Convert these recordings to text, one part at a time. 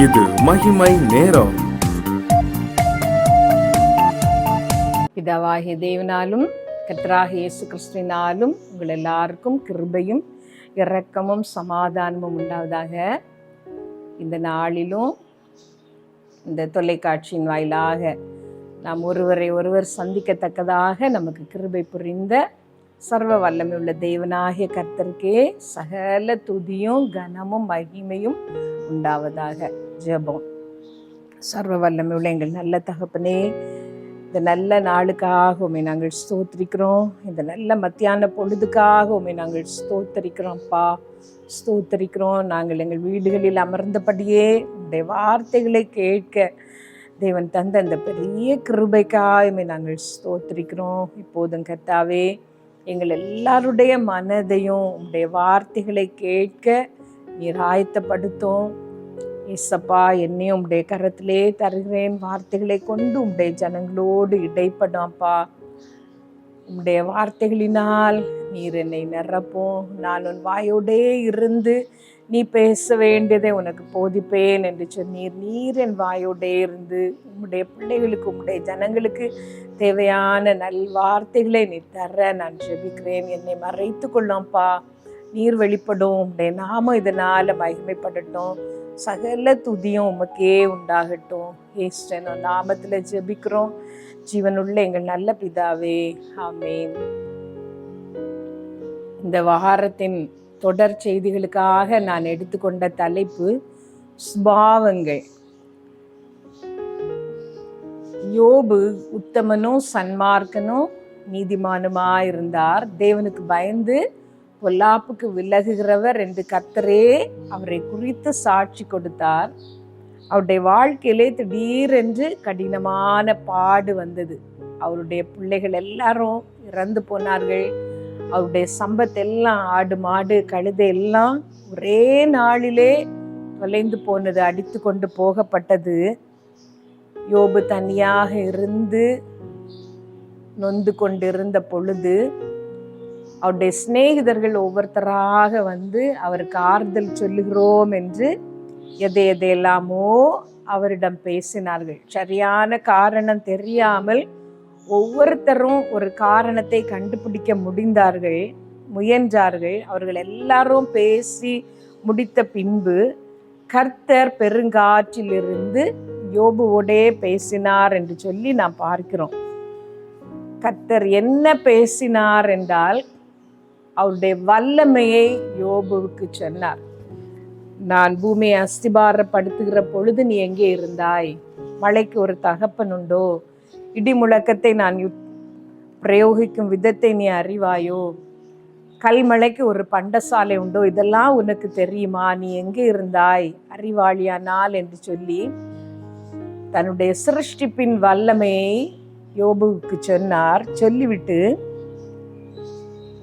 இது மகிமை நேரம். பிதாவாகிய தேவனாலும் கர்த்தராகிய இயேசு கிறிஸ்துவினாலும் உங்கள் எல்லாருக்கும் கிருபையும் இரக்கமும் சமாதானமும் உண்டாவதாக. இந்த நாளிலும் இந்த தொலைக்காட்சியின் வாயிலாக நாம் ஒருவரை ஒருவர் சந்திக்கத்தக்கதாக நமக்கு கிருபை புரிந்த சர்வ வல்லமை உள்ள தேவனாகிய கர்த்தருக்கே சகல துதியும் கனமும் மகிமையும் உண்டாவதாக. ஜெபம். சர்வ வல்லமை உள்ள எங்கள் நல்ல தகப்பனே, இந்த நல்ல நாளுக்காக உம்மை நாங்கள் ஸ்தோத்திரிக்கிறோம். இந்த நல்ல மத்தியான பொழுதுக்காக உம்மை நாங்கள் ஸ்தோத்திரிக்கிறோம்ப்பா, ஸ்தோத்திரிக்கிறோம். நாங்கள் எங்கள் வீடுகளில் அமர்ந்தபடியே உடைய வார்த்தைகளை கேட்க தேவன் தந்த அந்த பெரிய கிருபைக்காக உம்மை நாங்கள் ஸ்தோத்திரிக்கிறோம். இப்போதும் கர்த்தாவே, எங்கள் எல்லாருடைய மனதையும் உடைய வார்த்தைகளை கேட்க நீர் ஆயத்தப்படுத்தும். இயேசப்பா, என்னையும் உடைய கரத்திலே தருகிறேன். வார்த்தைகளை கொண்டு உடைய ஜனங்களோடு இடைப்படாம்ப்பா. உடைய வார்த்தைகளினால் நீர் என்னை நிரப்பும். நான் உன் வாயோடே இருந்து நீ பேச வேண்டியதை உனக்கு போதிப்பேன் என்று சொன்னீர். நீர் என் வாயோடே இருந்து உம்முடைய பிள்ளைகளுக்கு உம்முடைய ஜனங்களுக்கு தேவையான நல் வார்த்தைகளை நீ தர நான் ஜெபிக்கிறேன். என்னை மறைத்து கொள்ளும்ப்பா. நீர் வெளிப்படும். உம்முடைய நாமம் இதனால மகிமைப்படட்டும். சகல துதியும் உமக்கே உண்டாகட்டும். இயேசுவின் நாமத்தில் ஜெபிக்கிறோம் ஜீவனுள்ள எங்கள் நல்ல பிதாவே, ஆமென். இந்த வாரத்தின் தொடர் செய்திகளுக்காக நான் எடுத்துக்கொண்ட தலைப்பு சுபாவங்கள். யோபு உத்தமனும் சன்மார்க்கனும் நீதிமானுமாயிருந்தார். தேவனுக்கு பயந்து பொல்லாப்புக்கு விலகுகிறவர் என்று கர்த்தரே அவரை குறித்து சாட்சி கொடுத்தார். அவருடைய வாழ்க்கையிலே திடீரென்று கடினமான பாடு வந்தது. அவருடைய பிள்ளைகள் எல்லாரும் இறந்து போனார்கள். அவருடைய சம்பத்தெல்லாம், ஆடு மாடு கழுதை எல்லாம் ஒரே நாளிலே தொலைந்து போனது, அடித்து கொண்டு போகப்பட்டது. யோபு தனியாக இருந்து நொந்து கொண்டிருந்த பொழுது அவருடைய சிநேகிதர்கள் ஒவ்வொருத்தராக வந்து அவருக்கு ஆறுதல் சொல்லுகிறோம் என்று எதையெல்லாமோ அவரிடம் பேசினார்கள். சரியான காரணம் தெரியாமல் ஒவ்வொருத்தரும் ஒரு காரணத்தை கண்டுபிடிக்க முயன்றார்கள். அவர்கள் எல்லாரும் பேசி முடித்த பின்பு கர்த்தர் பெருங்காற்றிலிருந்து யோபுவோடே பேசினார் என்று சொல்லி நாம் பார்க்கிறோம். கர்த்தர் என்ன பேசினார் என்றால், அவருடைய வல்லமையை யோபுவுக்கு சொன்னார். நான் பூமியை அஸ்திபாரப்படுத்துகிற பொழுது நீ எங்கே இருந்தாய்? மழைக்கு ஒரு தகப்பன் உண்டோ? இடி முழக்கத்தை நான் பிரயோகிக்கும் விதத்தை நீ அறிவாயோ? கல்மழைக்கு ஒரு பண்டசாலை உண்டோ? இதெல்லாம் உனக்கு தெரியுமா? நீ எங்கே இருந்தாய் அறிவாளியானால் என்று சொல்லி தன்னுடைய சிருஷ்டிப்பின் வல்லமையை யோபுவுக்கு சொன்னார். சொல்லிவிட்டு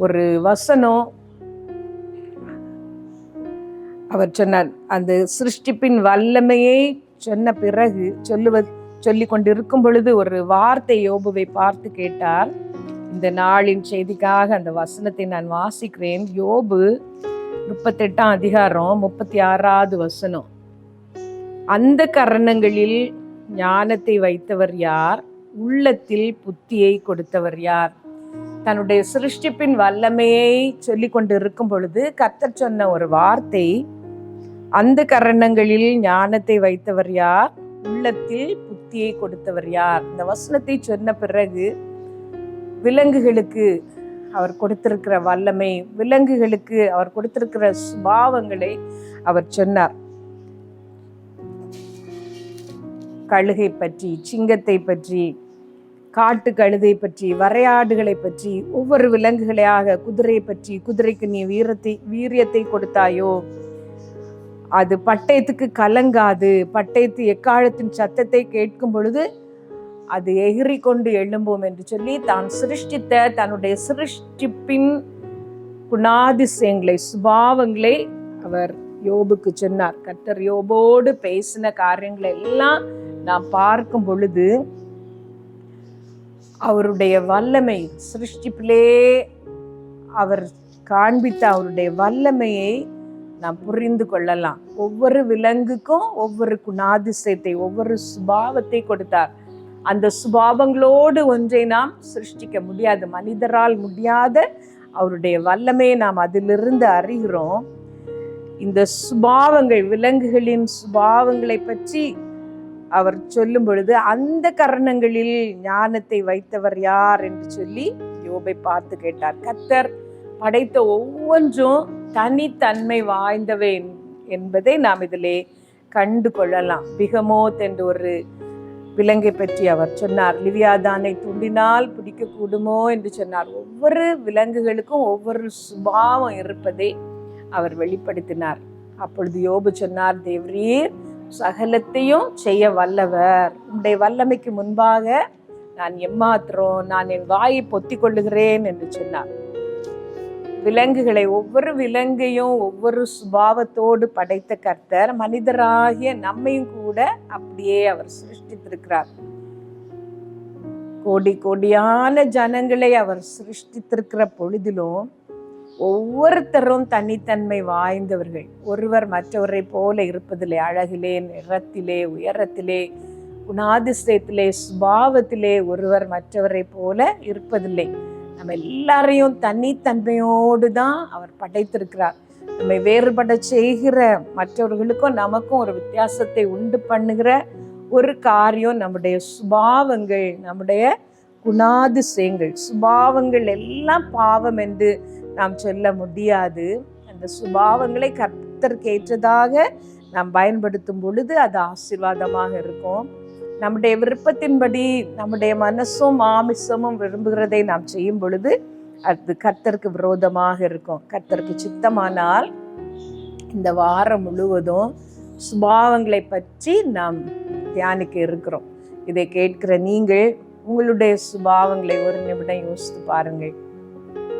ஒரு வசனம் அவர் சொன்னார். அந்த சிருஷ்டிப்பின் வல்லமையை சொன்ன பிறகு சொல்லி கொண்டிருக்கும் பொழுது ஒரு வார்த்தை யோபுவை பார்த்து கேட்டார். இந்த நாளின் செய்திக்காக அந்த வசனத்தை நான் வாசிக்கிறேன். யோபு 38 அதிகாரம் 36 வசனம். அந்த கரணங்களில் ஞானத்தை வைத்தவர் யார்? உள்ளத்தில் புத்தியை கொடுத்தவர் யார்? தன்னுடைய சிருஷ்டிப்பின் வல்லமையை சொல்லி கொண்டு இருக்கும் பொழுது கர்த்தர் சொன்ன ஒரு வார்த்தை, அந்த கரணங்களில் ஞானத்தை வைத்தவர் யார்? உள்ளத்தில் புத்தியை கொடுத்தவர் யார்? இந்த வசனத்தை சொன்ன பிறகு விலங்குகளுக்கு அவர் கொடுத்திருக்கிற வல்லமை, விலங்குகளுக்கு அவர் கொடுத்திருக்கிற சுபாவங்களை அவர் சொன்னார். கழுகை பற்றி, சிங்கத்தை பற்றி, காட்டு கழுதை பற்றி, வரையாடுகளை பற்றி, ஒவ்வொரு விலங்குகளையாக, குதிரை பற்றி, குதிரைக்கு நீ வீரியத்தை கொடுத்தாயோ, அது பட்டயத்துக்கு கலங்காது, பட்டயத்து எக்காலத்தின் சத்தத்தை கேட்கும் பொழுது அது எகிரி கொண்டு எழும்போம் என்று சொல்லி தான் சிருஷ்டித்த தன்னுடைய சிருஷ்டிப்பின் குணாதிசயங்களை, சுபாவங்களை அவர் யோபுக்கு சொன்னார். கர்த்தர் யோபோடு பேசின காரியங்களை எல்லாம் நாம் பார்க்கும் பொழுது அவருடைய வல்லமை, சிருஷ்டிப்பிலே அவர் காண்பித்த அவருடைய வல்லமையை நாம் புரிந்து கொள்ளலாம். ஒவ்வொரு விலங்குக்கும் ஒவ்வொரு குணாதிசயத்தை, ஒவ்வொரு சுபாவத்தை கொடுத்தார். அந்த சுபாவங்களோடு ஒன்றை நாம் சிருஷ்டிக்க முடியாது. மனிதரால் முடியாத அவருடைய வல்லமையை நாம் அதிலிருந்து அறிகிறோம். இந்த சுபாவங்கள், விலங்குகளின் சுபாவங்களை பற்றி அவர் சொல்லும் பொழுது, அந்த கரணங்களில் ஞானத்தை வைத்தவர் யார் என்று சொல்லி யோபை பார்த்து கேட்டார். கர்த்தர் படைத்த ஒவ்வொன்றும் தனித்தன்மை வாய்ந்தவை என்பதை நாம் இதிலே கண்டு கொள்ளலாம். பிகமோத் என்ற ஒரு விலங்கை பற்றி அவர் சொன்னார். லிவியாதானை துண்டினால் பிடிக்க கூடுமோ என்று சொன்னார். ஒவ்வொரு விலங்குகளுக்கும் ஒவ்வொரு சுபாவம் இருப்பதை அவர் வெளிப்படுத்தினார். அப்பொழுது யோபு சொன்னார், தேவரீர் சகலத்தையும் செய்ய வல்லவர், உம்முடைய வல்லமைக்கு முன்பாக நான் எம்மாத்திரம், நான் என் வாயை பொத்தி கொள்ளுகிறேன் என்று சொன்னார். விலங்குகளை, ஒவ்வொரு விலங்கையும் ஒவ்வொரு சுபாவத்தோடு படைத்த கர்த்தர் மனிதராகிய நம்மையும் கூட அப்படியே அவர் சிருஷ்டித்திருக்கிறார். கோடி கோடியான ஜனங்களை அவர் சிருஷ்டித்திருக்கிற பொழுதிலும் ஒவ்வொருத்தரும் தனித்தன்மை வாய்ந்தவர்கள். ஒருவர் மற்றவரை போல இருப்பதில்லை. அழகிலே, நிறத்திலே, உயரத்திலே, குணாதிசயத்திலே, சுபாவத்திலே ஒருவர் மற்றவரை போல இருப்பதில்லை. நம்ம எல்லாரையும் தனித்தன்மையோடு தான் அவர் படைத்திருக்கிறார். நம்மை வேறுபட செய்கிற மற்றவர்களுக்கும் நமக்கும் ஒரு வித்தியாசத்தை உண்டு பண்ணுகிற ஒரு காரியம் நம்முடைய சுபாவங்கள், நம்முடைய குணாதிசயங்கள். சுபாவங்கள் எல்லாம் பாவம் என்று நாம் சொல்ல முடியாது. அந்த சுபாவங்களை கர்த்தருக்கு ஏற்றதாக நாம் பயன்படுத்தும் பொழுது அது ஆசீர்வாதமாக இருக்கும். நம்முடைய விருப்பத்தின்படி நம்முடைய மனசும் மாமிசமும் விரும்புகிறதை நாம் செய்யும் பொழுது அது கர்த்தருக்கு விரோதமாக இருக்கும். கர்த்தருக்கு சித்தமானால் இந்த வாரம் முழுவதும் சுபாவங்களை பற்றி நாம் தியானிக்க இருக்கிறோம். இதை கேட்கிற நீங்கள் உங்களுடைய சுபாவங்களை ஒரு நிமிடம் யோசித்து பாருங்கள்.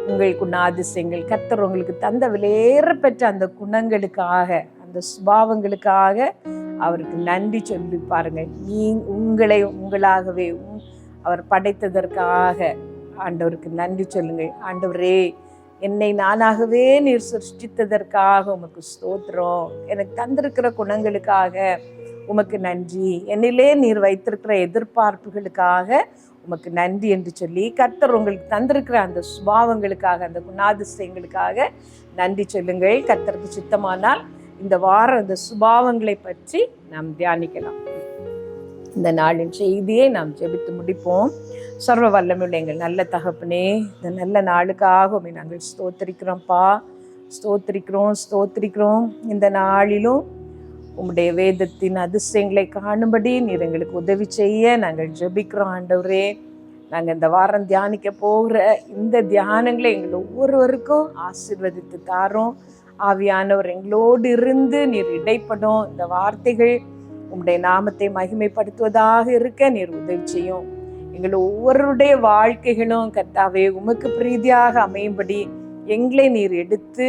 உங்கள் குணாதிசயங்கள், கர்த்தர் உங்களுக்கு தந்த விலையேற பெற்ற அந்த குணங்களுக்காக, அந்த சுபாவங்களுக்காக அவருக்கு நன்றி சொல்லி பாருங்கள். உங்களை உங்களாகவே அவர் படைத்ததற்காக ஆண்டவருக்கு நன்றி சொல்லுங்கள். ஆண்டவரே, என்னை நானாகவே நீர் சிருஷ்டித்ததற்காக உமக்கு ஸ்தோத்திரம். எனக்கு தந்திருக்கிற குணங்களுக்காக உமக்கு நன்றி. என்னிலே நீர் வைத்திருக்கிற எதிர்பார்ப்புகளுக்காக உமக்கு நன்றி என்று சொல்லி கர்த்தர் உங்களுக்கு தந்திருக்கிற அந்த சுபாவங்களுக்காக, அந்த குணாதிசயங்களுக்காக நன்றி சொல்லுங்கள். கர்த்தருக்கு சித்தமானால் இந்த வாரம் அந்த சுபாவங்களை பற்றி நாம் தியானிக்கலாம். இந்த நாளின் செய்தியை நாம் ஜெபித்து முடிப்போம். சர்வ வல்லமையுள்ள எங்கள் நல்ல தகப்பனே, இந்த நல்ல நாளுக்காக உம்மை நாங்கள் ஸ்தோத்திரிக்கிறோம்ப்பா. ஸ்தோத்திரிக்கிறோம். இந்த நாளிலும் உம்முடைய வேதத்தின் அதிசயங்களை காணும்படி நீர் எங்களுக்கு உதவி செய்ய நாங்கள் ஜெபிக்கிறோம். ஆண்டவரே, நாங்கள் இந்த வாரம் தியானிக்க போகிற இந்த தியானங்களை எங்கள் ஒவ்வொருவருக்கும் ஆசீர்வதித்து தாரோம். ஆவியானவர் எங்களோடு இருந்து நீர் இடைப்படும். இந்த வார்த்தைகள் உம்முடைய நாமத்தை மகிமைப்படுத்துவதாக இருக்க நீர் உதவி செய்யும். எங்கள் ஒவ்வொருடைய வாழ்க்கைகளும் கர்த்தாவே உமக்கு பிரீதியாக அமையும்படி எங்களை நீர் எடுத்து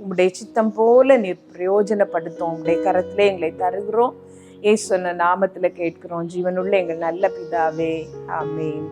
உம்முடைய சித்தம் போல நீர் பிரயோஜனப்படுத்தும். உம்முடைய கரத்திலே எங்களை தருகிறோம். இயேசு சொன்ன நாமத்தில் கேட்கிறோம். ஜீவனுள்ள எங்கள் நல்ல பிதாவே, ஆமென்.